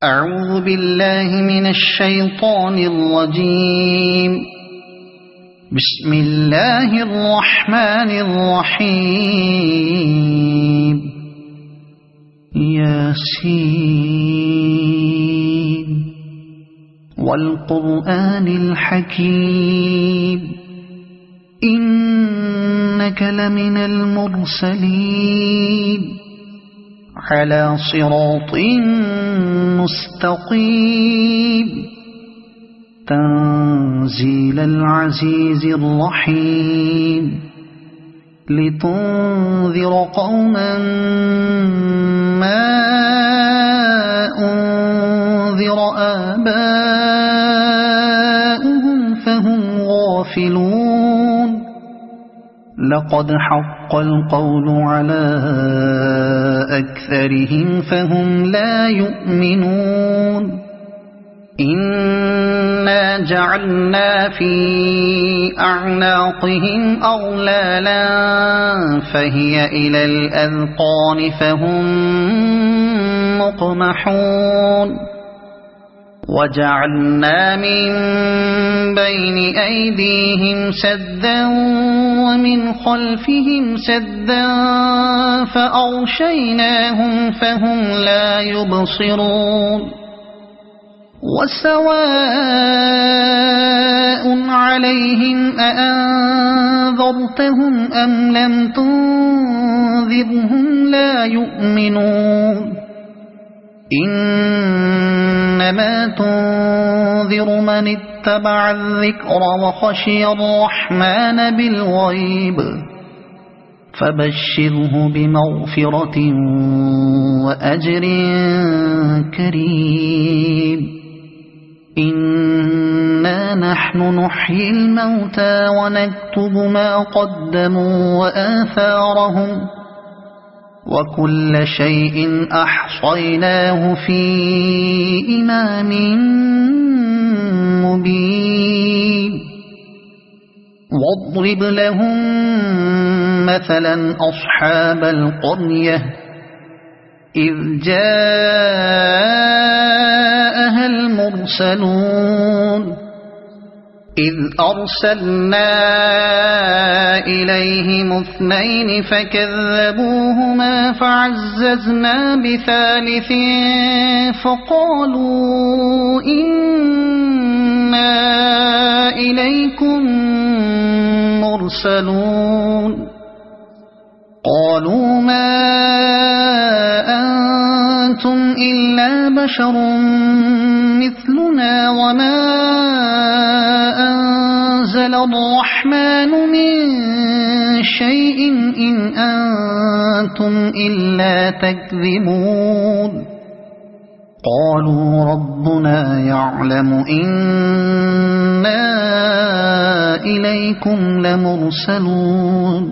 أعوذ بالله من الشيطان الرجيم. بسم الله الرحمن الرحيم. ياسين والقرآن الحكيم إنك لمن المرسلين على صراط مستقيم تنزيل العزيز الرحيم لتنذر قوما ما أنذر آباؤهم فهم غافلون. لقد حق القول على أكثرهم فهم لا يؤمنون. إنا جعلنا في أعناقهم أغلالا فهي إلى الأذقان فهم مقمحون. وجعلنا من بين أيديهم سدا ومن خلفهم سدا فأغشيناهم فهم لا يبصرون. وسواء عليهم أأنذرتهم أم لم تنذرهم لا يؤمنون. إنما تنذر من اتبع الذكر وخشي الرحمن بالغيب فبشره بمغفرة وأجر كريم. إنا نحن نحيي الموتى ونكتب ما قدموا وآثارهم وكل شيء أحصيناه في إمام مبين. واضرب لهم مثلا أصحاب القرية إذ جاءها المرسلون إذ أرسلنا إليهم اثنين فكذبوهما فعززنا بثالث فقالوا إنا إليكم مرسلون. قالوا ما أنتم إلا بشر مثلنا وما أنزل الرحمن من شيء إن أنتم إلا تكذبون. قالوا ربنا يعلم إنا إليكم لمرسلون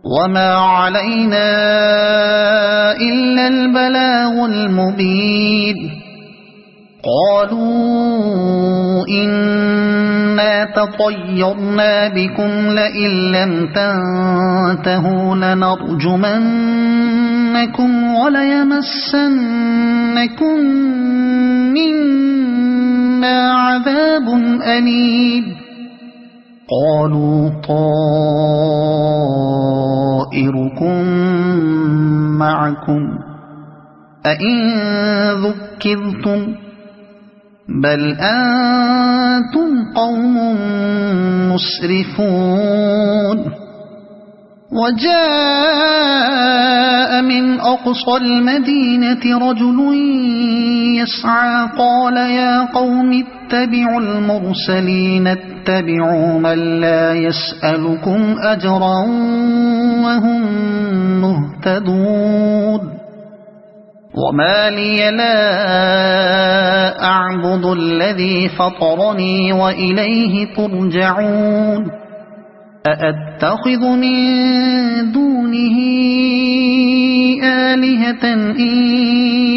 وما علينا إلا البلاغ المبين. قالوا إنا تطيرنا بكم لئن لم تنتهوا لنرجمنكم وليمسنكم منا عذاب أليم. قالوا طائركم معكم أئن ذكرتم بل أنتم قوم مسرفون. وجاء من أقصى المدينة رجل يسعى قال يا قوم اتبعوا المرسلين اتبعوا من لا يسألكم أجرا وهم مهتدون. وما لي لا أعبد الذي فطرني وإليه ترجعون. أأتخذ من دونه آلهة إن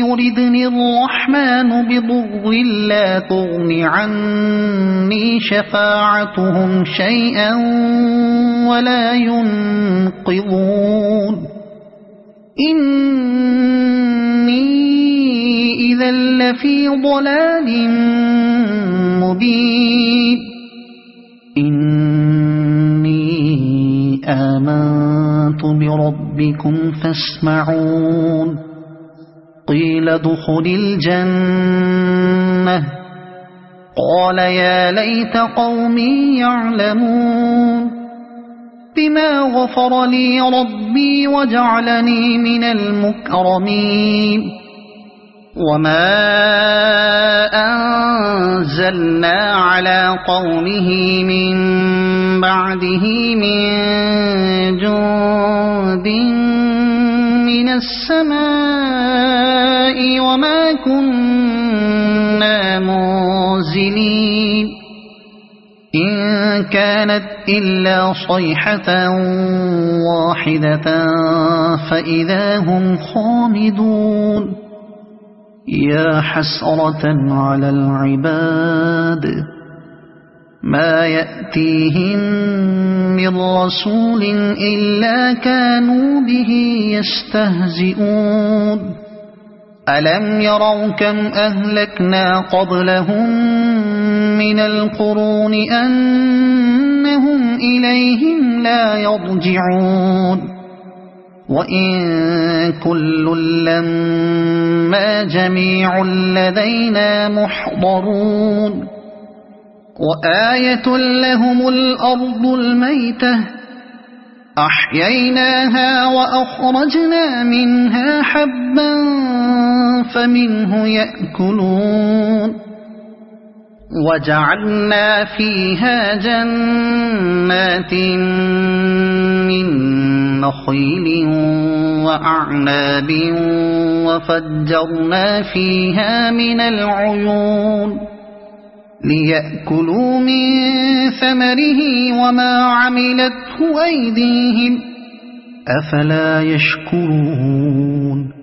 يردني الرحمن بضر لا تغن عني شفاعتهم شيئا ولا ينقذون. إني إذا لفي ضلال مبين إني آمنت بربكم فاسمعون قيل ادخل الجنة قال يا ليت قومي يعلمون بما غفر لي ربي وجعلني من المكرمين وما أنزلنا على قومه من بعده من جند من السماء وما كنا منزلين إن كانت إلا صيحة واحدة فإذا هم خامدون يا حسرة على العباد ما يأتيهم من رسول إلا كانوا به يستهزئون ألم يروا كم أهلكنا قبلهم من القرون أنهم إليهم لا يرجعون وإن كل لما جميع لدينا محضرون وآية لهم الأرض الميتة أحييناها وأخرجنا منها حبا فمنه يأكلون وجعلنا فيها جنات من نخيل وأعناب وفجرنا فيها من العيون ليأكلوا من ثمره وما عملته أيديهم أفلا يشكرون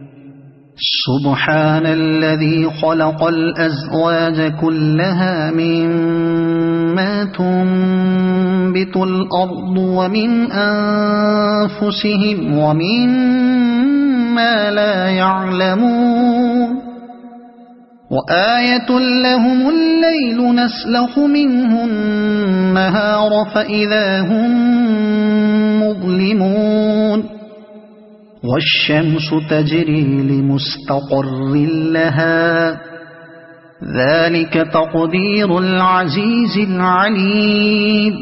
سبحان الذي خلق الأزواج كلها مما تنبت الأرض ومن أنفسهم ومما لا يعلمون وآية لهم الليل نسلخ منه النهار فإذا هم مظلمون والشمس تجري لمستقر لها ذلك تقدير العزيز العليم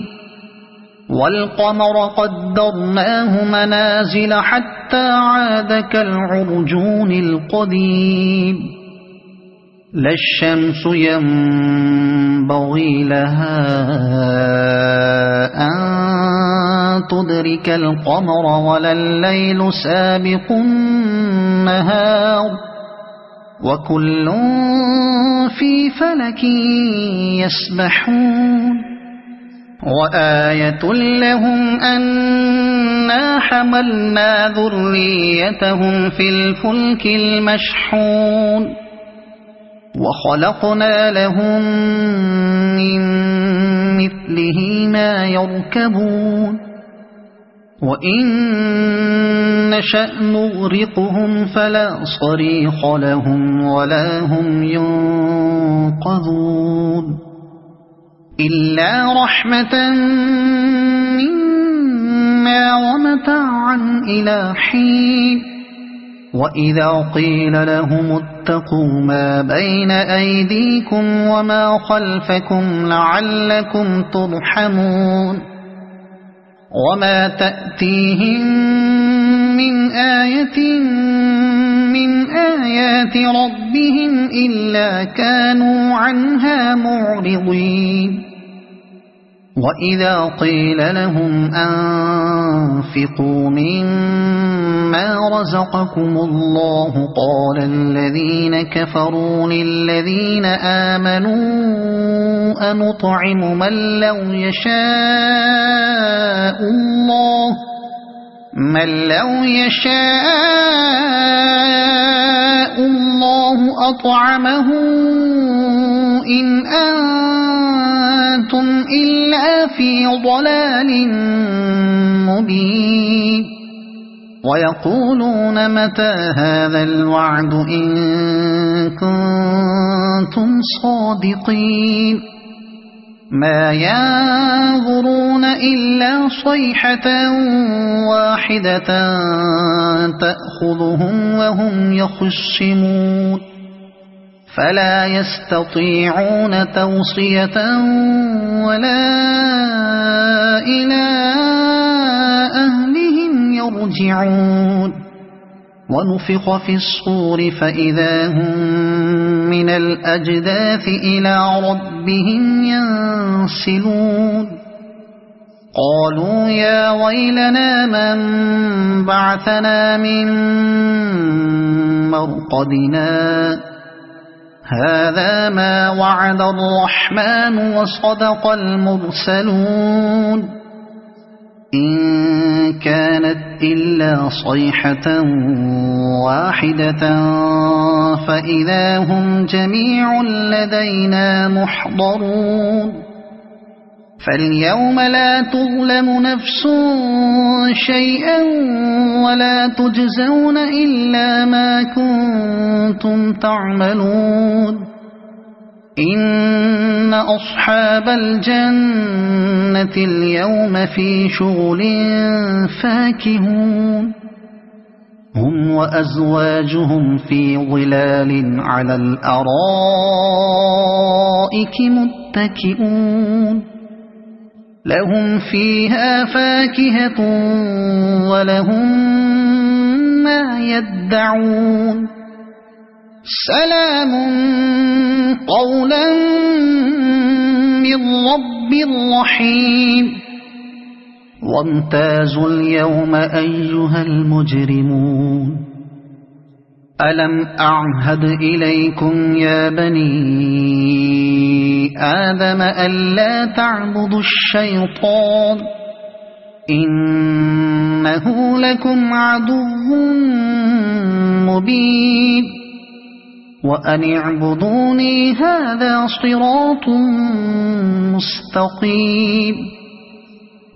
والقمر قدرناه منازل حتى عاد كالعرجون القديم لا الشمس ينبغي لها أن تدرك القمر ولا الليل سابق النهار وكل في فلك يسبحون وآية لهم أنا حملنا ذريتهم في الفلك المشحون وخلقنا لهم من مثله ما يركبون وإن نشأ نغرقهم فلا صريخ لهم ولا هم ينقذون إلا رحمة منا ومتاعا إلى حين وإذا قيل لهم اتقوا ما بين أيديكم وما خلفكم لعلكم ترحمون وما تأتيهم من آية من آيات ربهم إلا كانوا عنها معرضين وإذا قيل لهم أنفقوا مما رزقكم الله قال الذين كفروا للذين آمنوا أنطعم من لو يشاء الله أطعمه إن أنتم إلا في ضلال مبين ويقولون متى هذا الوعد إن كنتم صادقين ما ينظرون إلا صيحة واحدة تأخذهم وهم يخصمون فلا يستطيعون توصية ولا إلى أهلهم يرجعون ونفخ في الصور فإذا هم من الأجداث إلى ربهم ينسلون قالوا يا ويلنا من بعثنا من مرقدنا هذا ما وعد الرحمن وصدق المرسلون إن كانت إلا صيحة واحدة فإذا هم جميع لدينا محضرون فاليوم لا تظلم نفس شيئا ولا تجزون إلا ما كنتم تعملون إن أصحاب الجنة اليوم في شغل فاكهون هم وأزواجهم في ظلال على الأرائك متكئون لهم فيها فاكهة ولهم ما يدعون سلام قولا من رب رحيم وامتازوا اليوم أيها المجرمون ألم أعهد إليكم يا بني آدم ألا تعبدوا الشيطان إنه لكم عدو مبين وأن اعبدوني هذا صراط مستقيم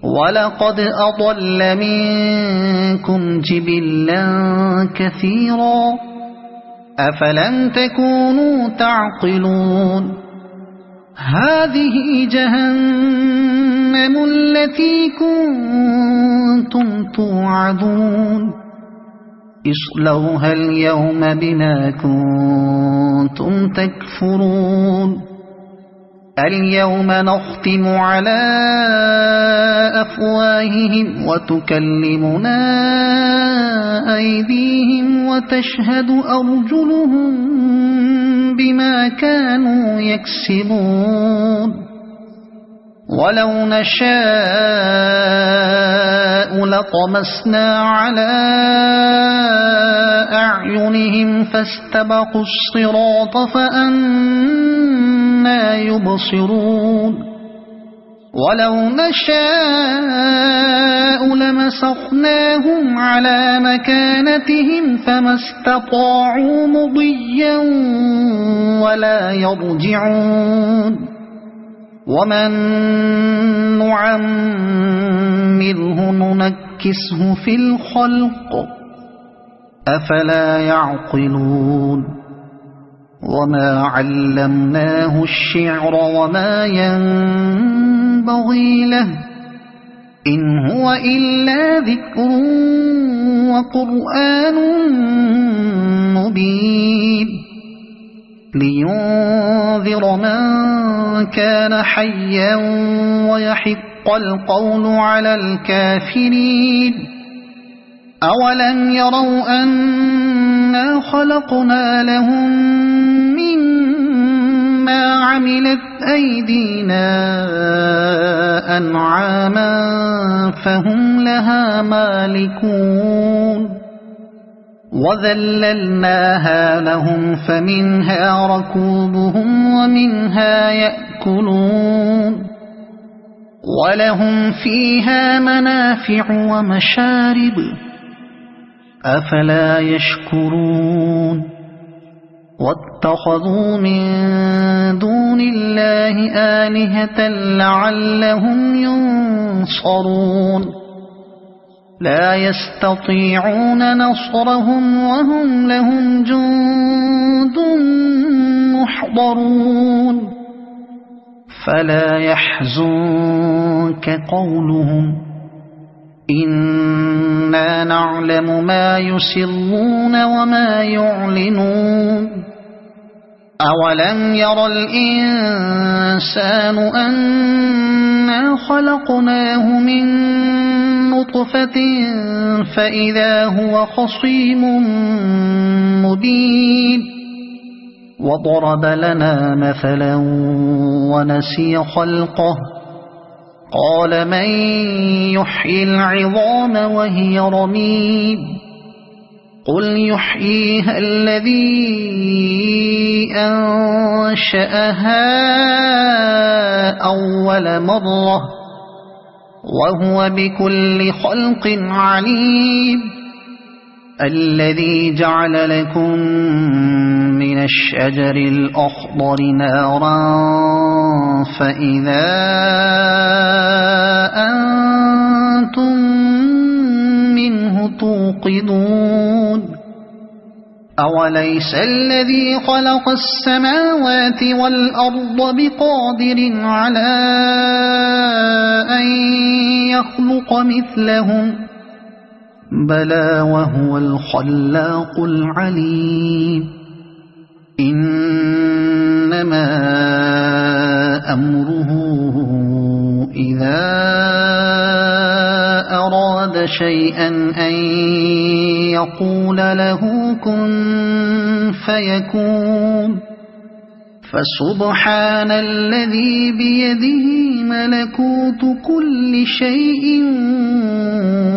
ولقد أضل منكم جبلا كثيرا أفلم تكونوا تعقلون هذه جهنم التي كنتم توعدون اصلوها اليوم بما كنتم تكفرون اليوم نختم على أفواههم وتكلمنا أيديهم وتشهد أرجلهم بما كانوا يكسبون ولو نشاء لطمسنا على أعينهم فاستبقوا الصراط فأنى يبصرون ولو نشاء لمسخناهم على مكانتهم فما استطاعوا مضيا ولا يرجعون ومن نعمره ننكسه في الخلق أفلا يعقلون وما علمناه الشعر وما ينبغي له إن هو إلا ذكر وقرآن مبين لينذر من كان حيا ويحق القول على الكافرين أولم يروا أنا خلقنا لهم مما عملت أيدينا أنعاما فهم لها مالكون وذللناها لهم فمنها ركوبهم ومنها يأكلون ولهم فيها منافع ومشارب أفلا يشكرون واتخذوا من دون الله آلهة لعلهم ينصرون لا يستطيعون نصرهم وهم لهم جند محضرون يحضرون فلا يحزنك قولهم إنا نعلم ما يسرون وما يعلنون أولم ير الإنسان أنا خلقناه من نطفة فإذا هو خصيم مبين وضرب لنا مثلا ونسي خلقه قال من يحيي العظام وهي رميم قل يحييها الذي أنشأها أول مرة وهو بكل خلق عليم الذي جعل لكم من الشجر الأخضر نارا فإذا أنتم منه توقدون أوليس الذي خلق السماوات والأرض بقادر على أن يخلق مثلهم بلى وهو الخلاق العليم إنما أمره إذا أراد شيئا أن يقول له كن فيكون فسبحان الذي بيده ملكوت كل شيء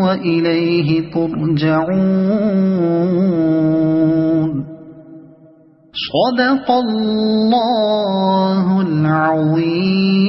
وإليه ترجعون صدق الله العظيم.